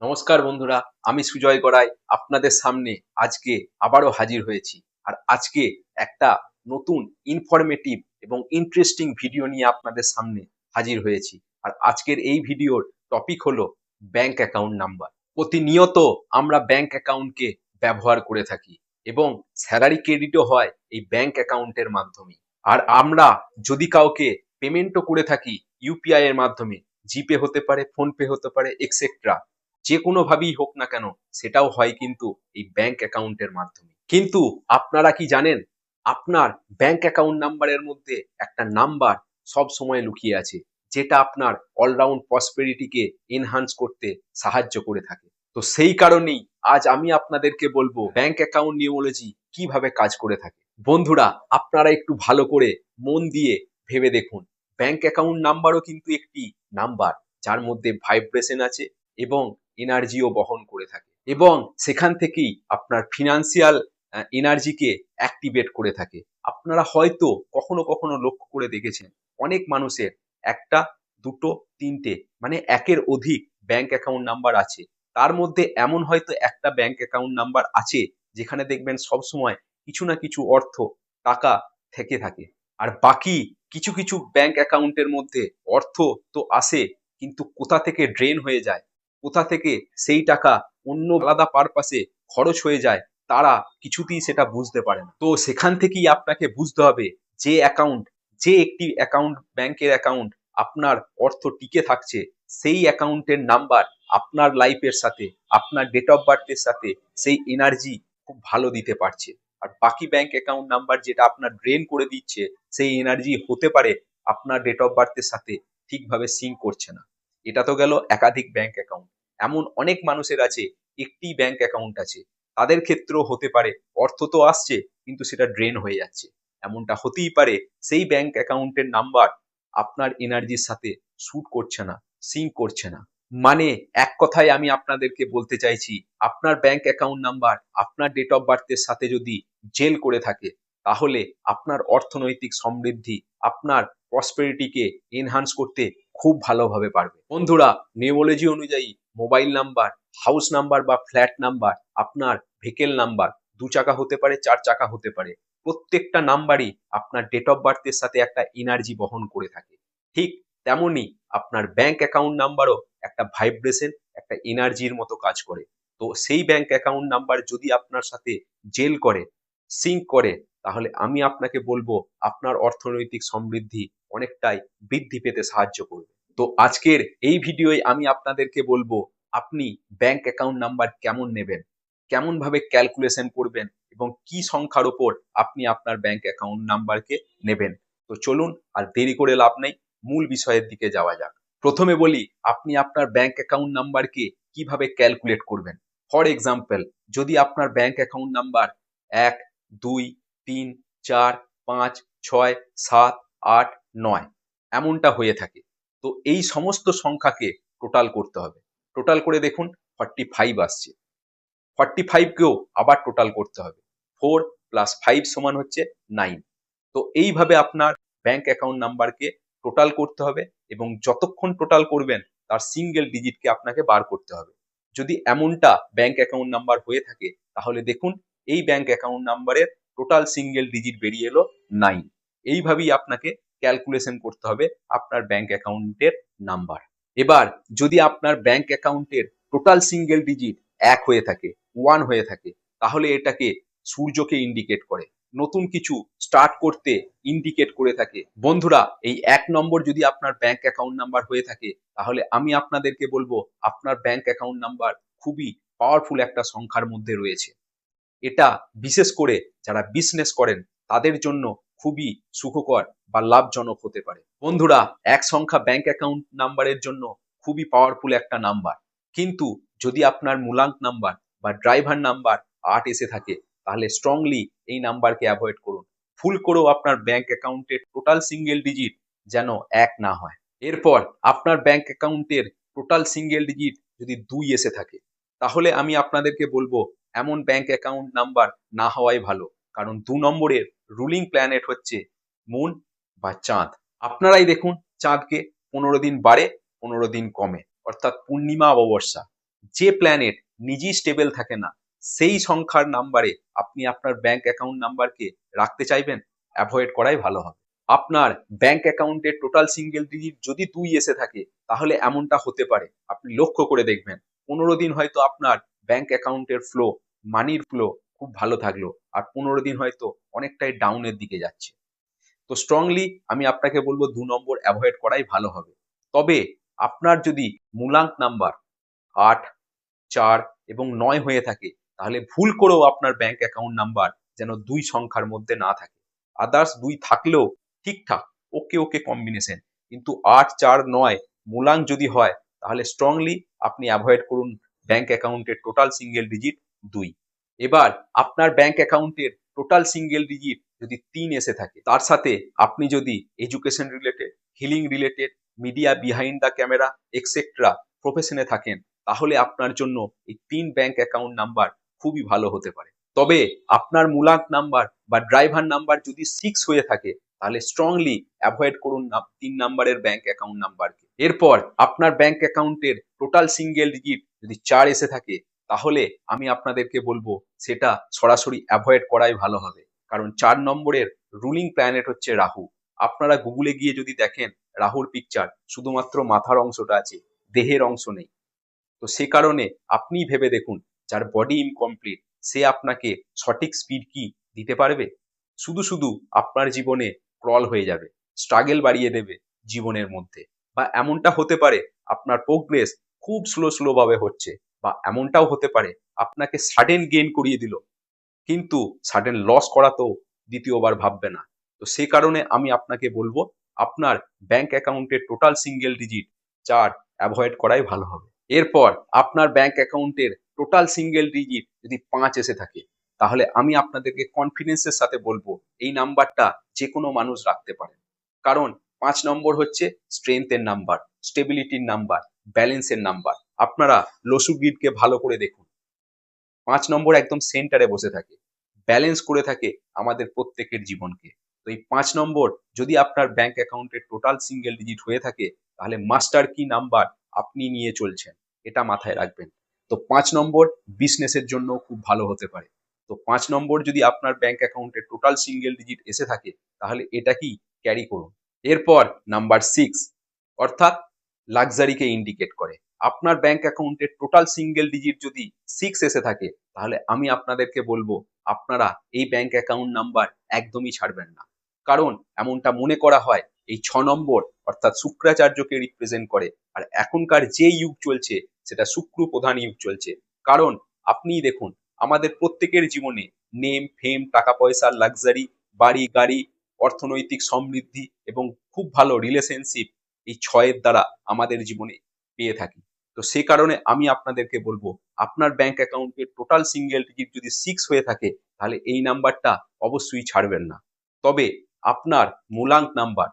নমস্কার বন্ধুরা, আমি সুজয় গড়াই আপনাদের সামনে আজকে আবারও হাজির হয়েছি। আর আজকে একটা নতুন ইনফরমেটিভ এবং ইন্টারেস্টিং ভিডিও নিয়ে আপনাদের সামনে হাজির হয়েছি। আর আজকের এই ভিডিওর টপিক হলো ব্যাংক অ্যাকাউন্ট নাম্বার। প্রতিনিয়ত আমরা ব্যাংক অ্যাকাউন্টকে ব্যবহার করে থাকি এবং স্যালারি ক্রেডিটও হয় এই ব্যাংক অ্যাকাউন্টের মাধ্যমে। আর আমরা যদি কাউকে পেমেন্টও করে থাকি ইউপিআই এর মাধ্যমে, জিপে হতে পারে, ফোনপে হতে পারে, এক্সেট্রা, যে কোনো ভাবেই হোক না কেন সেটাও হয় কিন্তু এই ব্যাংক অ্যাকাউন্টের মাধ্যমে। কিন্তু আপনারা কি জানেন, আপনার ব্যাংক অ্যাকাউন্ট নাম্বারের মধ্যে একটা নাম্বার সব সময় লুকিয়ে আছে, যেটা আপনার অলরাউন্ড প্রসপেরিটিকে এনহান্স করতে সাহায্য করে থাকে। তো সেই কারণেই আজ আমি আপনাদেরকে বলবো ব্যাংক অ্যাকাউন্ট নিউমোলজি কিভাবে কাজ করে থাকে। বন্ধুরা, আপনারা একটু ভালো করে মন দিয়ে ভেবে দেখুন, ব্যাংক অ্যাকাউন্ট নাম্বারও কিন্তু একটি নাম্বার, যার মধ্যে ভাইব্রেশন আছে এবং এনার্জিও বহন করে থাকে, এবং সেখান থেকেই আপনার ফিনান্সিয়াল এনার্জিকে অ্যাক্টিভেট করে থাকে। আপনারা হয়তো কখনো কখনো লক্ষ্য করে দেখেছেন, অনেক মানুষের একটা, দুটো, তিনটে, মানে একের অধিক ব্যাংক অ্যাকাউন্ট নাম্বার আছে। তার মধ্যে এমন হয়তো একটা ব্যাংক অ্যাকাউন্ট নাম্বার আছে যেখানে দেখবেন সবসময় কিছু না কিছু অর্থ, টাকা থেকে থাকে। আর বাকি কিছু কিছু ব্যাংক অ্যাকাউন্টের মধ্যে অর্থ তো আসে, কিন্তু কোথা থেকে ড্রেন হয়ে যায়, কোথা থেকে সেই টাকা অন্য আলাদা পারপাসে খরচ হয়ে যায়, তারা কিছুতেই সেটা বুঝতে পারে না। তো সেখান থেকেই আপনাকে বুঝতে হবে যে অ্যাকাউন্ট, যে একটি অ্যাকাউন্ট, ব্যাংকের অ্যাকাউন্ট আপনার অর্থ টিকে থাকছে, সেই অ্যাকাউন্টের নাম্বার আপনার লাইফের সাথে, আপনার ডেট অফ বার্থের সাথে সেই এনার্জি খুব ভালো দিতে পারছে। আর বাকি ব্যাংক অ্যাকাউন্ট নাম্বার যেটা আপনার ড্রেন করে দিচ্ছে, সেই এনার্জি হতে পারে আপনার ডেট অফ বার্থের সাথে ঠিকভাবে সিঙ্ক করছে না। এটা তো গেল একাধিক ব্যাংক অ্যাকাউন্ট। এমন অনেক মানুষের আছে একটি ব্যাংক অ্যাকাউন্ট আছে, তাদের ক্ষেত্রেও হতে পারে অর্থ তো আসছে কিন্তু সেটা ড্রেন হয়ে যাচ্ছে। এমনটা হতেই পারে সেই ব্যাংক অ্যাকাউন্টের নাম্বার আপনার এনার্জির সাথে স্যুট করছে না, সিঙ্ক করছে না। মানে এক কথায় আমি আপনাদেরকে বলতে চাইছি, আপনার ব্যাংক অ্যাকাউন্ট নাম্বার আপনার ডেট অফ বার্থের সাথে যদি জেল করে থাকে, তাহলে আপনার অর্থনৈতিক সমৃদ্ধি, আপনার প্রসপেরিটিকে এনহান্স করতে খুব ভালোভাবে পারবে। বন্ধুরা, নিউমোলজি অনুযায়ী মোবাইল নাম্বার, হাউস নাম্বার বা ফ্ল্যাট নাম্বার, আপনার ভেহিকেল নাম্বার, 2 চাকা হতে পারে, 4 চাকা হতে পারে, প্রত্যেকটা নাম্বারই আপনার ডেট অফ বার্থের সাথে একটা এনার্জি বহন করে থাকে। ঠিক তেমনি আপনার ব্যাংক অ্যাকাউন্ট নাম্বারও একটা ভাইব্রেশন, একটা এনার্জির মতো কাজ করে। তো সেই ব্যাংক অ্যাকাউন্ট নাম্বার যদি আপনার সাথে জেল করে, সিঙ্ক করে, তাহলে আমি আপনাকে বলবো আপনার অর্থনৈতিক সমৃদ্ধি অনেকটাই বৃদ্ধি পেতে সাহায্য করবে। তো আজকের এই ভিডিওয় আমি আপনাদেরকে বলবো আপনি ব্যাংক অ্যাকাউন্ট নাম্বার কেমন নেবেন, কেমন ভাবে ক্যালকুলেশন করবেন, এবং কি সংখ্যার উপর আপনি আপনার ব্যাংক অ্যাকাউন্ট নাম্বারকে নেবেন। তো চলুন, আর দেরি করে লাভ নেই, মূল বিষয়ের দিকে যাওয়া যাক। প্রথমে বলি, আপনি আপনার ব্যাংক অ্যাকাউন্ট নাম্বারকে কিভাবে ক্যালকুলেট করবেন। ফর এক্সাম্পল, যদি আপনার ব্যাংক অ্যাকাউন্ট নাম্বার 1, 2, 3, 4, 5, 6, 7, 8, 9 এমনটা হয়ে থাকে, তো এই সমস্ত সংখ্যাকে টোটাল করতে হবে। টোটাল করে দেখুন 45 আসছে। 45 কেও আবার টোটাল করতে হবে। 4 প্লাস 5 সমান হচ্ছে 9। তো এইভাবে আপনার ব্যাংক অ্যাকাউন্ট নাম্বারকে টোটাল করতে হবে, এবং যতক্ষণ টোটাল করবেন তার সিঙ্গেল ডিজিটকে আপনাকে বার করতে হবে। যদি এমনটা ব্যাংক অ্যাকাউন্ট নাম্বার হয়ে থাকে, তাহলে দেখুন এই ব্যাংক অ্যাকাউন্ট নাম্বারের টোটাল সিঙ্গেল ডিজিট বেরিয়ে এলো 9। এইভাবেই আপনাকে ক্যালকুলেশন করতে হবে আপনার ব্যাংক অ্যাকাউন্টের নাম্বার। এবার যদি আপনার ব্যাংক অ্যাকাউন্টের টোটাল সিঙ্গেল ডিজিট 1 হয়ে থাকে, 1 হয়ে থাকে, তাহলে এটাকে সূর্যকে ইন্ডিকেট করে, নতুন কিছু স্টার্ট করতে ইন্ডিকেট করে থাকে। বন্ধুরা, এই 1 নম্বর যদি আপনার ব্যাংক অ্যাকাউন্ট নাম্বার হয়ে থাকে, তাহলে আমি আপনাদেরকে বলবো আপনার ব্যাংক অ্যাকাউন্ট নাম্বার খুবই পাওয়ারফুল একটা সংখ্যার মধ্যে রয়েছে। এটা বিশেষ করে যারা বিজনেস করেন তাদের জন্য খুবই সুখকর বা লাভজনক হতে পারে। বন্ধুরা, এক সংখ্যা ব্যাংক অ্যাকাউন্ট নাম্বারের জন্য খুবই পাওয়ারফুল একটা নাম্বার, কিন্তু যদি আপনার মূলাঙ্ক নাম্বার বা ড্রাইভার নাম্বার 8 এসে থাকে, তাহলে স্ট্রংলি এই নাম্বারকে অ্যাভয়েড করুন। ভুল করেও আপনার ব্যাংক অ্যাকাউন্টের টোটাল সিঙ্গেল ডিজিট যেন 1 না হয়। এরপর আপনার ব্যাংক অ্যাকাউন্টের টোটাল সিঙ্গেল ডিজিট যদি 2 এসে থাকে, তাহলে আমি আপনাদেরকে বলবো এমন ব্যাংক অ্যাকাউন্ট নাম্বার না হওয়াই ভালো, কারণ 2 নম্বরের রুলিং প্ল্যানেট হচ্ছে মুন বা চাঁদ। আপনারাই দেখুন, চাঁদকে 15 দিন বাড়ে, 15 দিন কমে, অর্থাৎ পূর্ণিমা অমাবস্যা, যে প্ল্যানেট নিজেই স্টেবল থাকে না সেই সংখ্যার নাম্বারে আপনি আপনার ব্যাংক অ্যাকাউন্ট নাম্বারকে রাখতে চাইবেন, অ্যাভয়েড করাই ভালো হবে। আপনার ব্যাংক অ্যাকাউন্টের টোটাল সিঙ্গেল ডিজিট যদি 2 এসে থাকে তাহলে এমনটা হতে পারে, আপনি লক্ষ্য করে দেখবেন 15 দিন হয়তো আপনার ব্যাংক অ্যাকাউন্টের ফ্লো, মানির ফ্লো খুব ভালো থাকলো, আর 15 দিন হয়তো অনেকটাই ডাউনের দিকে যাচ্ছে। তো স্ট্রংলি আমি আপনাকে বলবো 2 নম্বর অ্যাভয়েড করাই ভালো হবে। তবে আপনার যদি মূলাঙ্ক নাম্বার 8, 4 এবং 9 হয়ে থাকে তাহলে ভুল করেও আপনার ব্যাংক অ্যাকাউন্ট নাম্বার যেন 2 সংখ্যার মধ্যে না থাকে। আদার্স 2 থাকলেও ঠিকঠাক, ওকে ওকে কম্বিনেশন, কিন্তু 8, 4, 9 মূলাঙ্ক যদি হয় তাহলে স্ট্রংলি আপনি অ্যাভয়েড করুন ব্যাংক অ্যাকাউন্টের টোটাল সিঙ্গেল ডিজিট 2। এবার আপনার ব্যাংক অ্যাকাউন্টের টোটাল সিঙ্গেল ডিজিট যদি 3 এসে থাকে, তার সাথে আপনি যদি education related, healing related, media behind the camera etcetera প্রফেশনে থাকেন, তাহলে আপনার জন্য এই 3 ব্যাংক অ্যাকাউন্ট নাম্বার খুবই ভালো হতে পারে। তবে আপনার মূলাঙ্ক নাম্বার বা ড্রাইভার নাম্বার যদি 6 হয়ে থাকে তাহলে স্ট্রংলি অ্যাভয়েড করুন 3 নাম্বারের ব্যাংক অ্যাকাউন্ট নাম্বারকে। এরপর আপনার ব্যাংক অ্যাকাউন্টের টোটাল সিঙ্গেল ডিজিট যদি 4 এসে থাকে তাহলে আমি আপনাদেরকে বলবো সেটা সরাসরি অ্যাভয়েড করাই ভালো হবে, কারণ 4 নম্বরের রুলিং প্ল্যানেট হচ্ছে রাহু। আপনারা গুগলে গিয়ে যদি দেখেন রাহুর পিকচার শুধুমাত্র মাথার অংশটা আছে, দেহের অংশ নেই। তো সে কারণে আপনি ভেবে দেখুন, যার বডি ইনকমপ্লিট সে আপনাকে সঠিক স্পিড কি দিতে পারবে? শুধু শুধু আপনার জীবনে ক্রল হয়ে যাবে, স্ট্রাগল বাড়িয়ে দেবে জীবনের মধ্যে, বা এমনটা হতে পারে আপনার প্রোগ্রেস খুব স্লো ভাবে হচ্ছে, বা এমনটাও হতে পারে আপনাকে সাডেন গেইন করিয়ে দিল, কিন্তু সাডেন লস করা তো দ্বিতীয়বার ভাববে না। তো সে কারণে আমি আপনাকে বলবো আপনার ব্যাংক অ্যাকাউন্টের টোটাল সিঙ্গেল ডিজিট 4 অ্যাভয়েড করাই ভালো হবে। এরপর আপনার ব্যাংক অ্যাকাউন্টের টোটাল সিঙ্গেল ডিজিট যদি 5 এসে থাকে তাহলে আমি আপনাদেরকে কনফিডেন্সের সাথে বলবো এই নাম্বারটা যে কোনো মানুষ রাখতে পারে, কারণ 5 নম্বর হচ্ছে স্ট্রেংথের নাম্বার, স্টেবিলিটির নাম্বার, ব্যালেন্সের নাম্বার। আপনারা লসু গ্রিডকে ভালো করে দেখুন, 5 নম্বর একদম সেন্টারে বসে থাকে, ব্যালেন্স করে থাকে আমাদের প্রত্যেকের জীবনকে। তো এই 5 নম্বর যদি আপনার ব্যাংক অ্যাকাউন্টের টোটাল সিঙ্গেল ডিজিট হয়ে থাকে তাহলে মাস্টার কি নাম্বার আপনি নিয়ে চলছেন, এটা মাথায় রাখবেন। তো 5 নম্বর বিজনেসের জন্য খুব ভালো হতে পারে। তো 5 নম্বর যদি আপনার ব্যাংক অ্যাকাউন্টের টোটাল সিঙ্গেল ডিজিট এসে থাকে তাহলে এটা কি ক্যারি করুন। এরপর নাম্বার 6 অর্থাৎ লাক্সারিকে ইন্ডিকেট করে। আপনার ব্যাংক অ্যাকাউন্টের টোটাল সিঙ্গেল ডিজিট যদি 6 এসে থাকে তাহলে আমি আপনাদেরকে বলবো আপনারা এই ব্যাংক অ্যাকাউন্ট নাম্বার একদমই ছাড়বেন না, কারণ এমনটা মনে করা হয় এই 6 নম্বর অর্থাৎ শুক্রাচার্যকে রিপ্রেজেন্ট করে, আর এখনকার যে যুগ চলছে সেটা শুক্র প্রধান যুগ চলছে। কারণ আপনিই দেখুন আমাদের প্রত্যেকের জীবনে নেম ফেম, টাকা পয়সা, লাক্সারি, বাড়ি গাড়ি, অর্থনৈতিক সমৃদ্ধি এবং খুব ভালো রিলেশনশিপ এই 6 দ্বারা আমাদের জীবনে পেয়ে থাকি। তো সে কারণে আমি আপনাদেরকে বলবো আপনার ব্যাংক অ্যাকাউন্টের টোটাল সিঙ্গেল ডিজিট যদি 6 হয়ে থাকে তাহলে এই নাম্বারটা অবশ্যই ছাড়বেন না। তবে আপনার মূলাঙ্ক নাম্বার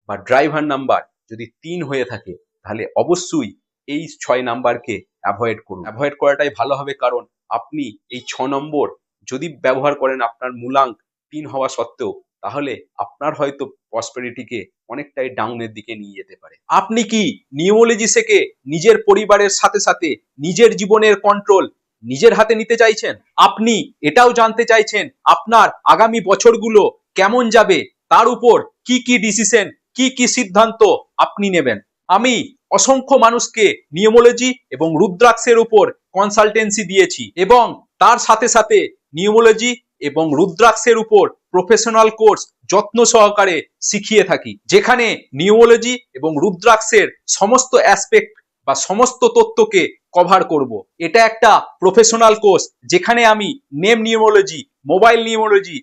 বা ড্রাইভার নাম্বার যদি 3 হয়ে থাকে তাহলে অবশ্যই এই 6 নাম্বারকে অ্যাভয়েড করুন। অ্যাভয়েড করাটাই ভালো হবে, কারণ আপনি এই 6 নম্বর যদি ব্যবহার করেন আপনার মূলাঙ্ক 3 হওয়া সত্ত্বেও তাহলে আপনার হয়তো প্রসপেরিটিকে অনেকটাই ডাউনের দিকে নিয়ে যেতে পারে। আপনি কি নিউমোলজি থেকে নিজের পরিবারের সাথে সাথে নিজের জীবনের কন্ট্রোল নিজের হাতে নিতে চাইছেন? আপনি এটাও জানতে চাইছেন আপনার আগামী বছরগুলো কেমন যাবে, তার উপর কি কি ডিসিশন, কি কি সিদ্ধান্ত আপনি নেবেন? আমি অসংখ্য মানুষকে নিউমোলজি এবং রুদ্রাক্ষের উপর কনসালটেন্সি দিয়েছি এবং তার সাথে সাথে নিউমোলজি এবং রুদ্রাক্ষের উপর প্রফেশনাল কোর্স যত্ন সহকারে শিখিয়ে থাকি, যেখানে নিউমোলজি এবং রুদ্রাক্ষের সমস্ত অ্যাসপেক্ট বা সমস্ত তথ্যকে কভার করব। এটা একটা প্রফেশনাল কোর্স যেখানে আমি নেম নিউমোলজি, মোবাইল নিউমোলজি,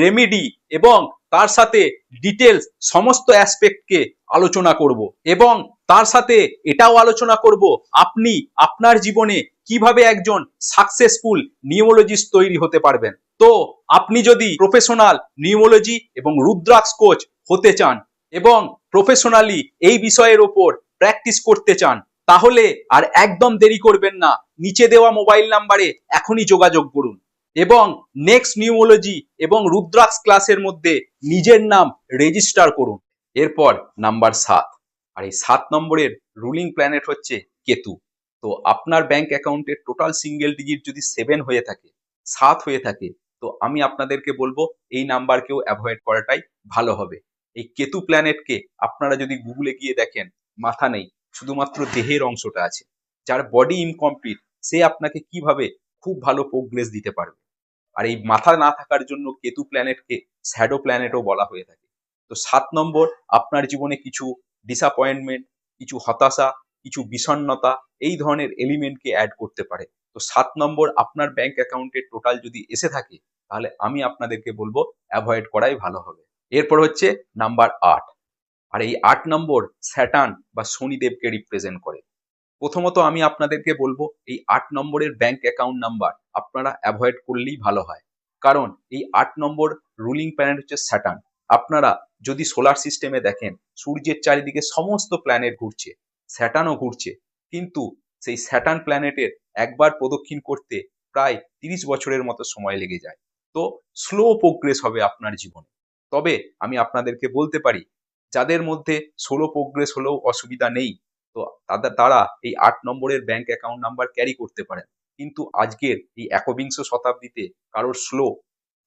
রেমিডি এবং তার সাথে ডিটেলস সমস্ত অ্যাসপেক্টকে আলোচনা করব, এবং তার সাথে এটাও আলোচনা করব আপনি আপনার জীবনে কিভাবে একজন সাকসেসফুল নিউমোলজিস্ট তৈরি হতে পারবেন। তো আপনি যদি প্রফেশনাল নিউমোলজি এবং রুদ্রাক্ষ কোচ হতে চান এবং প্রফেশনালি এই বিষয়ের ওপর প্র্যাকটিস করতে চান তাহলে আর একদম দেরি করবেন না, নিচে দেওয়া মোবাইল নাম্বারে এখনই যোগাযোগ করুন এবং নেক্সট নিউমোলজি এবং রুদ্রাক্ষ ক্লাসের মধ্যে নিজের নাম রেজিস্টার করুন। এরপর নাম্বার 7, আর এই 7 নম্বরের রুলিং প্ল্যানেট হচ্ছে কেতু। তো আপনার ব্যাংক অ্যাকাউন্টের টোটাল সিঙ্গেল ডিজিট যদি 7 হয়ে থাকে, 7 হয়ে থাকে, তো আমি আপনাদেরকে বলবো এই নাম্বারকেও অ্যাভয়েড করাটাই ভালো হবে। এই কেতু প্ল্যানেটকে আপনারা যদি গুগলে গিয়ে দেখেন, মাথা নেই, শুধুমাত্র দেহের অংশটা আছে। যার বডি ইনকমপ্লিট, সে আপনাকে কিভাবে খুব ভালো প্রোগ্রেস দিতে পারবে। আর এই মাথা না থাকার জন্য কেতু প্ল্যানেটকে শ্যাডো প্ল্যানেটও বলা হয়ে থাকে। তো 7 নম্বর আপনার জীবনে কিছু ডিসঅ্যাপয়েন্টমেন্ট, কিছু হতাশা, কিছু বিষণ্ণতা, এই ধরনের এলিমেন্টকে অ্যাড করতে পারে। তো 7 নম্বর আপনার ব্যাংক অ্যাকাউন্টের টোটাল যদি এসে থাকে, তাহলে আমি আপনাদেরকে বলবো অ্যাভয়েড করাই ভালো হবে। এরপর হচ্ছে নাম্বার 8। আর এই 8 নম্বর স্যাটার্ন বা শনিদেবকে রিপ্রেজেন্ট করে। প্রথমত আমি আপনাদেরকে বলবো এই 8 নম্বরের ব্যাংক অ্যাকাউন্ট নাম্বার আপনারা অ্যাভয়েড করলেই ভালো হয়। কারণ এই 8 নম্বর রুলিং প্ল্যানেট হচ্ছে স্যাটার্ন। আপনারা যদি সোলার সিস্টেমে দেখেন, সূর্যের চারিদিকে সমস্ত প্ল্যানেট ঘুরছে, স্যাটার্নও ঘুরছে, কিন্তু সেই স্যাটার্ন প্ল্যানেটের একবার প্রদক্ষিণ করতে প্রায় 30 বছরের মতো সময় লেগে যায়। তো স্লো প্রোগ্রেস হবে আপনার জীবনে। তবে আমি আপনাদেরকে বলতে পারি, যাদের মধ্যে স্লো প্রোগ্রেস হলেও অসুবিধা নেই, তো তারা এই 8 নম্বরের ব্যাংক অ্যাকাউন্ট নাম্বার ক্যারি করতে পারেন। কিন্তু আজকের এই একবিংশ শতাব্দীতে কারোর স্লো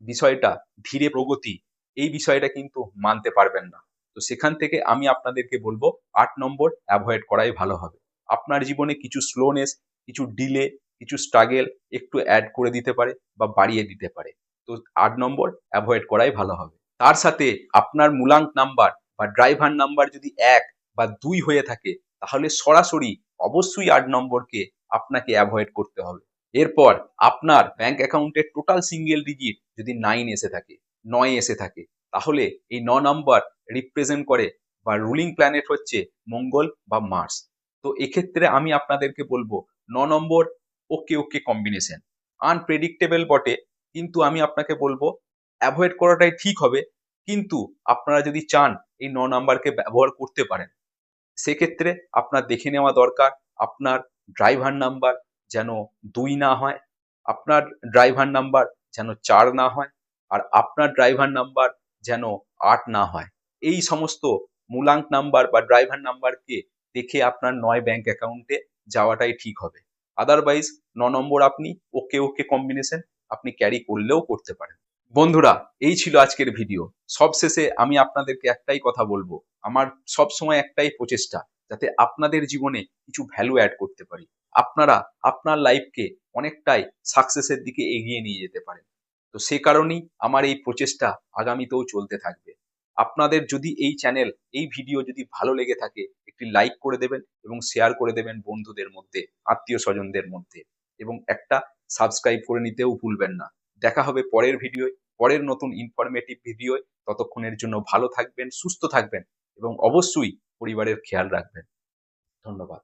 বিষয়টা, ধীরে প্রগতি, এই বিষয়টা কিন্তু মানতে পারবেন না। তো সেখান থেকে আমি আপনাদেরকে বলবো 8 নম্বর অ্যাভয়েড করাই ভালো হবে। আপনার জীবনে কিছু স্লোনেস, কিছু ডিলে, কিছু স্ট্রাগেল একটু অ্যাড করে দিতে পারে বা বাড়িয়ে দিতে পারে। তো 8 নম্বর অ্যাভয়েড করাই ভালো হবে। তার সাথে আপনার মূলাঙ্ক নাম্বার বা ড্রাইভার নাম্বার যদি 1 বা 2 হয়ে থাকে, তাহলে সরাসরি অবশ্যই 8 নম্বরকে আপনাকে অ্যাভয়েড করতে হবে। এরপর আপনার ব্যাংক অ্যাকাউন্টের টোটাল সিঙ্গেল ডিজিট যদি 9 এসে থাকে, 9 এসে থাকে, তাহলে এই 9 নাম্বার রিপ্রেজেন্ট করে বা রুলিং প্ল্যানেট হচ্ছে মঙ্গল বা মার্স। তো এক্ষেত্রে আমি আপনাদেরকে বলবো 9 নম্বর ওকে ওকে কম্বিনেশন, আনপ্রেডিক্টেবল বটে, কিন্তু আমি আপনাকে বলবো অ্যাভয়েড করাটাই ঠিক হবে। কিন্তু আপনারা যদি চান এই 9 নাম্বারকে ব্যবহার করতে পারেন, সেক্ষেত্রে আপনার দেখে নেওয়া দরকার আপনার ড্রাইভার নাম্বার যেন 2 না হয়, আপনার ড্রাইভার নাম্বার যেন 4 না হয়, আর আপনার ড্রাইভার নাম্বার যেন 8 না হয়। এই সমস্ত মূলাঙ্ক নাম্বার বা ড্রাইভার নাম্বারকে দেখে আপনার 9 ব্যাংক অ্যাকাউন্টে যাওয়াটাই ঠিক হবে। আদারওয়াইজ 9 নম্বর আপনি ওকে ওকে কম্বিনেশন আপনি ক্যারি করলেও করতে পারেন। বন্ধুরা, এই ছিল আজকের ভিডিও। সবশেষে আমি আপনাদেরকে একটাই কথা বলবো, আমার সবসময় একটাই প্রচেষ্টা, যাতে আপনাদের জীবনে কিছু ভ্যালু অ্যাড করতে পারি, আপনারা আপনার লাইফকে অনেকটাই সাকসেসের দিকে এগিয়ে নিয়ে যেতে পারেন। তো সে কারণেই আমার এই প্রচেষ্টা আগামীতেও চলতে থাকবে। আপনাদের যদি এই চ্যানেল, এই ভিডিও যদি ভালো লেগে থাকে, একটি লাইক করে দেবেন এবং শেয়ার করে দেবেন বন্ধুদের মধ্যে, আত্মীয় স্বজনদের মধ্যে, এবং একটা সাবস্ক্রাইব করে নিতেও ভুলবেন না। দেখা হবে পরের ভিডিও, পরের নতুন ইনফরমেটিভ ভিডিও। ততক্ষণের জন্য ভালো থাকবেন, সুস্থ থাকবেন এবং অবশ্যই পরিবারের খেয়াল রাখবেন। ধন্যবাদ।